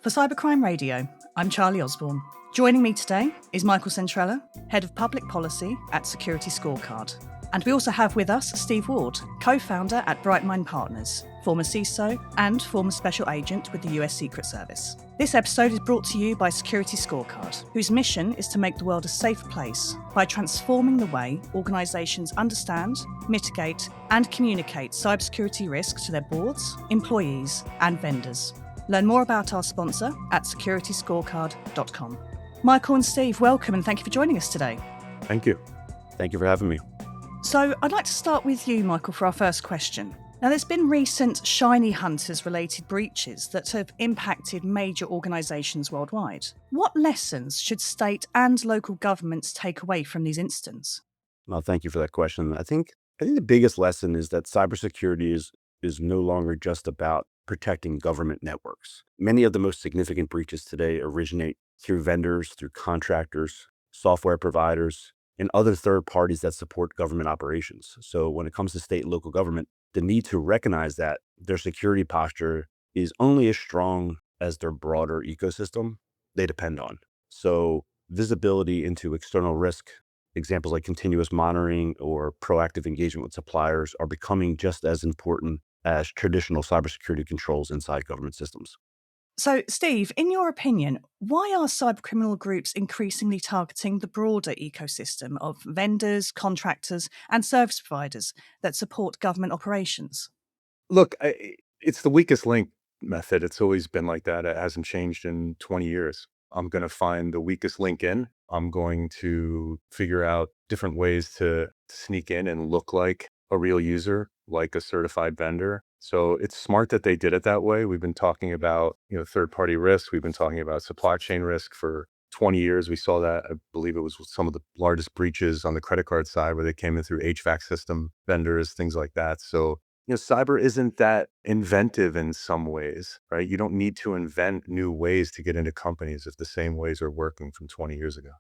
For Cybercrime Radio, I'm Charlie Osborne. Joining me today is Michael Centrella, Head of Public Policy at SecurityScorecard. And we also have with us Steve Ward, co-founder at Brightmind Partners, former CISO and former special agent with the US Secret Service. This episode is brought to you by SecurityScorecard, whose mission is to make the world a safe place by transforming the way organisations understand, mitigate and communicate cybersecurity risks to their boards, employees and vendors. Learn more about our sponsor at securityscorecard.com. Michael and Steve, welcome and thank you for joining us today. Thank you. Thank you for having me. So I'd like to start with you, Michael, for our first question. Now, there's been recent shiny hunters-related breaches that have impacted major organisations worldwide. What lessons should state and local governments take away from these incidents? Well, thank you for that question. I think the biggest lesson is that cybersecurity is no longer just about protecting government networks. Many of the most significant breaches today originate through vendors, through contractors, software providers, and other third parties that support government operations. So when it comes to state and local government, the need to recognize that their security posture is only as strong as their broader ecosystem they depend on. So visibility into external risk, examples like continuous monitoring or proactive engagement with suppliers are becoming just as important as traditional cybersecurity controls inside government systems. So, Steve, in your opinion, why are cybercriminal groups increasingly targeting the broader ecosystem of vendors, contractors, and service providers that support government operations? Look, it's the weakest link method. It's always been like that. It hasn't changed in 20 years. I'm going to find the weakest link in. I'm going to figure out different ways to sneak in and look like a real user, like a certified vendor. So it's smart that they did it that way. We've been talking about, third-party risk. We've been talking about supply chain risk for 20 years. We saw that, I believe it was some of the largest breaches on the credit card side where they came in through HVAC system vendors, things like that. So, cyber isn't that inventive in some ways, right? You don't need to invent new ways to get into companies if the same ways are working from 20 years ago.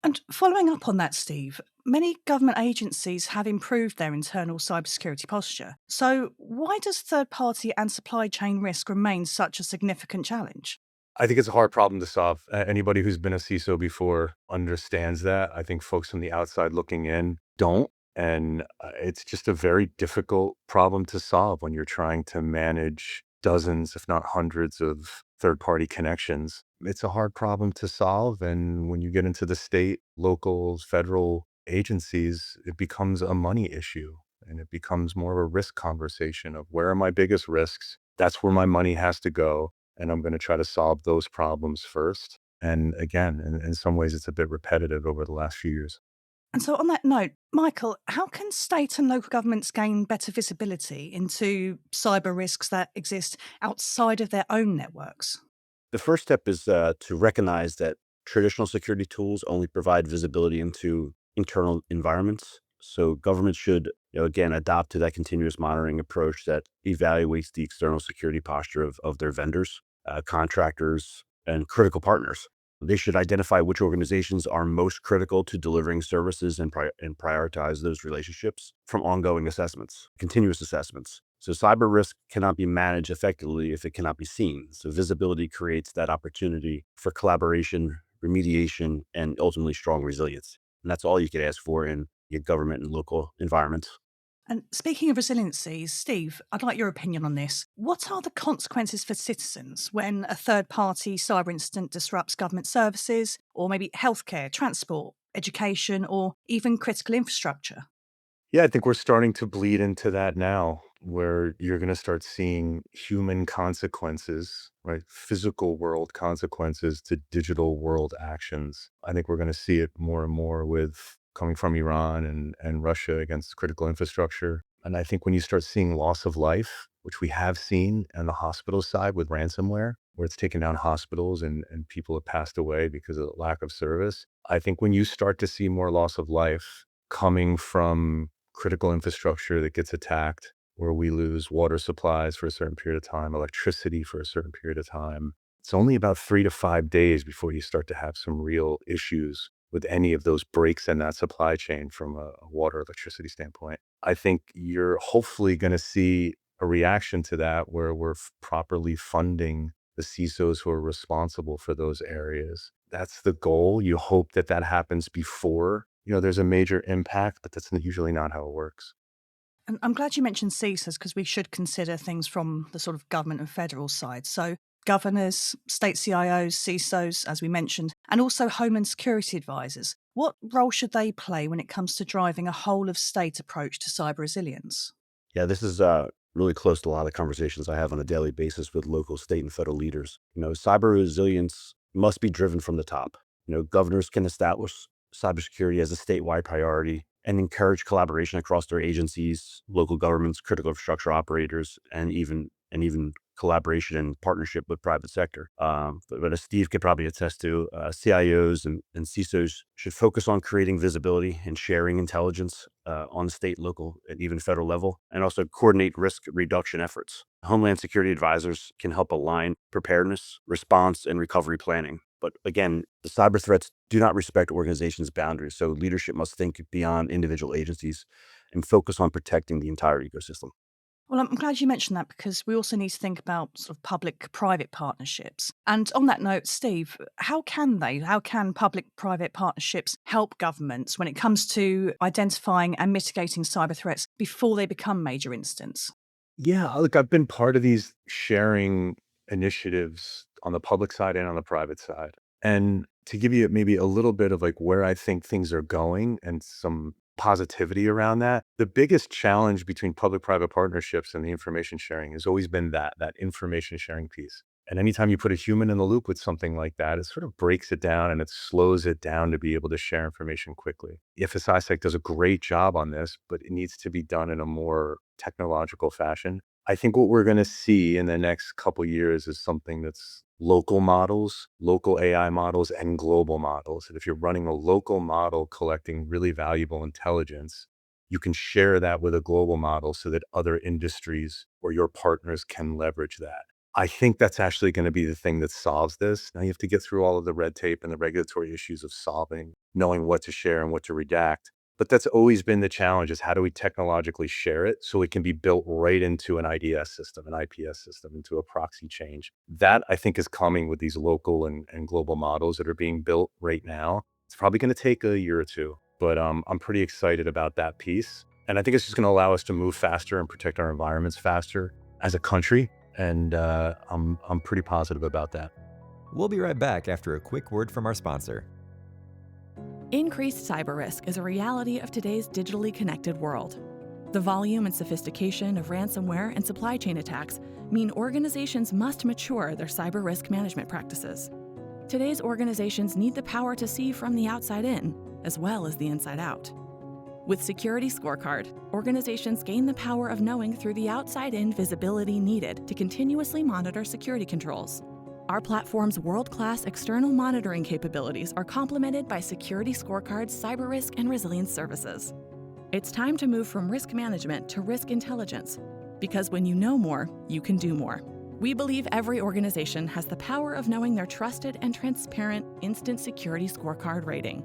And following up on that, Steve, many government agencies have improved their internal cybersecurity posture. So why does third-party and supply chain risk remain such a significant challenge? I think it's a hard problem to solve. Anybody who's been a CISO before understands that. I think folks from the outside looking in don't. And it's just a very difficult problem to solve when you're trying to manage dozens, if not hundreds of third-party connections. It's a hard problem to solve. And when you get into the state, local, federal agencies, it becomes a money issue. And it becomes more of a risk conversation of where are my biggest risks? That's where my money has to go. And I'm going to try to solve those problems first. And again, in some ways, it's a bit repetitive over the last few years. And so on that note, Michael, how can state and local governments gain better visibility into cyber risks that exist outside of their own networks? The first step is to recognize that traditional security tools only provide visibility into internal environments. So governments should, again, adopt to that continuous monitoring approach that evaluates the external security posture of their vendors, contractors, and critical partners. They should identify which organizations are most critical to delivering services and prioritize those relationships from ongoing assessments, continuous assessments. So cyber risk cannot be managed effectively if it cannot be seen. So visibility creates that opportunity for collaboration, remediation, and ultimately strong resilience. And that's all you could ask for in your government and local environments. And speaking of resiliency, Steve, I'd like your opinion on this. What are the consequences for citizens when a third-party cyber incident disrupts government services, or maybe healthcare, transport, education, or even critical infrastructure? Yeah, I think we're starting to bleed into that now, where you're going to start seeing human consequences, right? Physical world consequences to digital world actions. I think we're going to see it more and more with coming from Iran and Russia against critical infrastructure. And I think when you start seeing loss of life, which we have seen on the hospital side with ransomware, where it's taken down hospitals and people have passed away because of lack of service. I think when you start to see more loss of life coming from critical infrastructure that gets attacked, where we lose water supplies for a certain period of time, electricity for a certain period of time, it's only about 3 to 5 days before you start to have some real issues with any of those breaks in that supply chain from a water electricity standpoint. I think you're hopefully going to see a reaction to that where we're properly funding the the CISOs who are responsible for those areas. That's the goal. You hope that that happens before, there's a major impact, but that's usually not how it works. And I'm glad you mentioned CISOs because we should consider things from the sort of government and federal side. So governors, state CIOs, CISOs, as we mentioned, and also Homeland Security advisors. What role should they play when it comes to driving a whole of state approach to cyber resilience? Yeah, this is really close to a lot of conversations I have on a daily basis with local, state, and federal leaders. Cyber resilience must be driven from the top. Governors can establish cybersecurity as a statewide priority and encourage collaboration across their agencies, local governments, critical infrastructure operators, and even collaboration and partnership with private sector. But as Steve could probably attest to, CIOs and CISOs should focus on creating visibility and sharing intelligence on the state, local, and even federal level, and also coordinate risk reduction efforts. Homeland Security advisors can help align preparedness, response, and recovery planning. But again, the cyber threats do not respect organizations' boundaries, so leadership must think beyond individual agencies and focus on protecting the entire ecosystem. Well, I'm glad you mentioned that because we also need to think about sort of public-private partnerships. And on that note, Steve, how can public-private partnerships help governments when it comes to identifying and mitigating cyber threats before they become major incidents? Yeah, look, I've been part of these sharing initiatives on the public side and on the private side. And to give you maybe a little bit of like where I think things are going and some positivity around that, the biggest challenge between public-private partnerships and the information sharing has always been that information sharing piece. And anytime you put a human in the loop with something like that, it sort of breaks it down and it slows it down to be able to share information quickly. FSISec does a great job on this, but it needs to be done in a more technological fashion. I think what we're going to see in the next couple years is something that's local models, local AI models, and global models. And if you're running a local model collecting really valuable intelligence, you can share that with a global model so that other industries or your partners can leverage that. I think that's actually going to be the thing that solves this. Now you have to get through all of the red tape and the regulatory issues of solving, knowing what to share and what to redact. But that's always been the challenge, is how do we technologically share it so it can be built right into an IDS system, an IPS system, into a proxy change. That I think is coming with these local and global models that are being built right now. It's probably going to take a year or two, but I'm pretty excited about that piece. And I think it's just going to allow us to move faster and protect our environments faster as a country. And I'm pretty positive about that. We'll be right back after a quick word from our sponsor. Increased cyber risk is a reality of today's digitally connected world. The volume and sophistication of ransomware and supply chain attacks mean organizations must mature their cyber risk management practices. Today's organizations need the power to see from the outside in, as well as the inside out. With SecurityScorecard, organizations gain the power of knowing through the outside-in visibility needed to continuously monitor security controls. Our platform's world-class external monitoring capabilities are complemented by SecurityScorecard's cyber risk and resilience services. It's time to move from risk management to risk intelligence, because when you know more, you can do more. We believe every organization has the power of knowing their trusted and transparent instant security scorecard rating.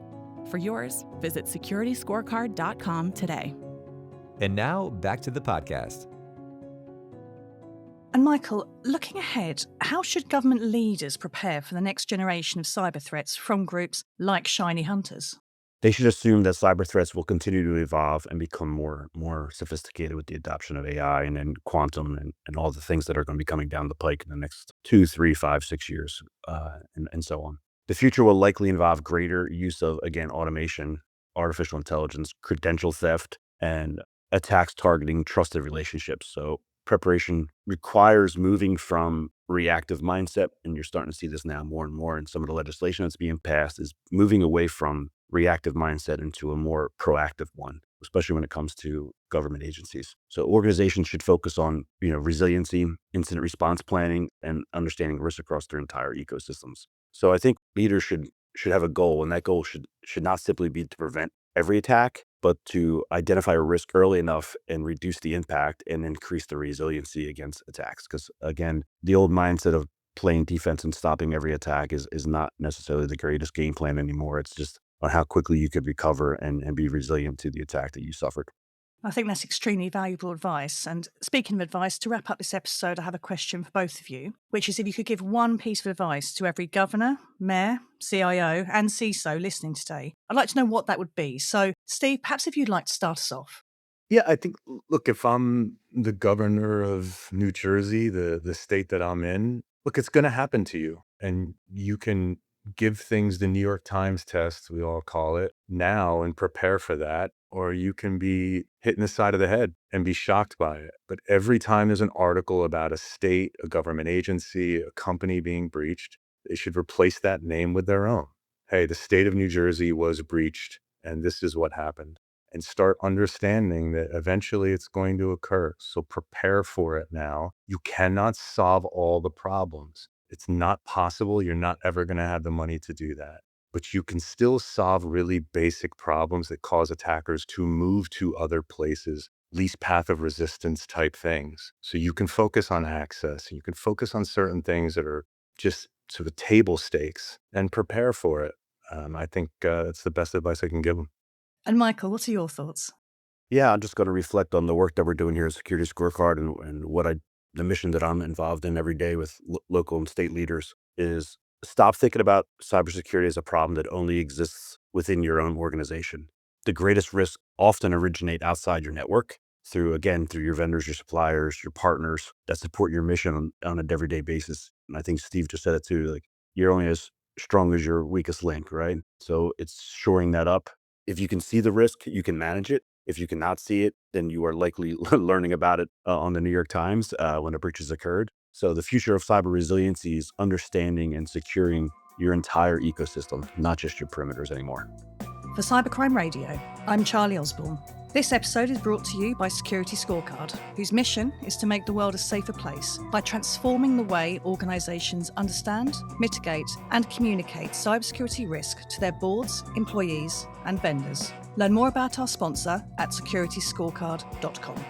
For yours, visit securityscorecard.com today. And now, back to the podcast. And Michael, looking ahead, how should government leaders prepare for the next generation of cyber threats from groups like Shiny Hunters? They should assume that cyber threats will continue to evolve and become more sophisticated with the adoption of AI and then quantum and all the things that are going to be coming down the pike in the next 2, 3, 5, 6 years, and so on. The future will likely involve greater use of, again, automation, artificial intelligence, credential theft, and attacks targeting trusted relationships. So preparation requires moving from reactive mindset, and you're starting to see this now more and more in some of the legislation that's being passed, is moving away from reactive mindset into a more proactive one, especially when it comes to government agencies. So organizations should focus on, resiliency, incident response planning, and understanding risk across their entire ecosystems. So I think leaders should have a goal, and that goal should not simply be to prevent every attack, but to identify a risk early enough and reduce the impact and increase the resiliency against attacks. Because again, the old mindset of playing defense and stopping every attack is not necessarily the greatest game plan anymore. It's just on how quickly you could recover and be resilient to the attack that you suffered. I think that's extremely valuable advice. And speaking of advice, to wrap up this episode, I have a question for both of you, which is if you could give one piece of advice to every governor, mayor, CIO, and CISO listening today, I'd like to know what that would be. So, Steve, perhaps if you'd like to start us off. Yeah, I think, look, if I'm the governor of New Jersey, the state that I'm in, look, it's going to happen to you. And you can give things the New York Times test, we all call it, now and prepare for that. Or you can be hit in the side of the head and be shocked by it. But every time there's an article about a state, a government agency, a company being breached, they should replace that name with their own. Hey, the state of New Jersey was breached, and this is what happened. And start understanding that eventually it's going to occur. So prepare for it now. You cannot solve all the problems. It's not possible. You're not ever going to have the money to do that. But you can still solve really basic problems that cause attackers to move to other places, least path of resistance type things. So you can focus on access. You can focus on certain things that are just sort of table stakes and prepare for it. I think that's the best advice I can give them. And Michael, what are your thoughts? Yeah, I'm just going to reflect on the work that we're doing here at Security Scorecard and the mission that I'm involved in every day with local and state leaders is stop thinking about cybersecurity as a problem that only exists within your own organization. The greatest risks often originate outside your network through your vendors, your suppliers, your partners that support your mission on an everyday basis. And I think Steve just said it too, like you're only as strong as your weakest link, right? So it's shoring that up. If you can see the risk, you can manage it. If you cannot see it, then you are likely learning about it on the New York Times when a breach has occurred. So the future of cyber resiliency is understanding and securing your entire ecosystem, not just your perimeters anymore. For Cybercrime Radio, I'm Charlie Osborne. This episode is brought to you by SecurityScorecard, whose mission is to make the world a safer place by transforming the way organisations understand, mitigate, and communicate cybersecurity risk to their boards, employees, and vendors. Learn more about our sponsor at securityscorecard.com.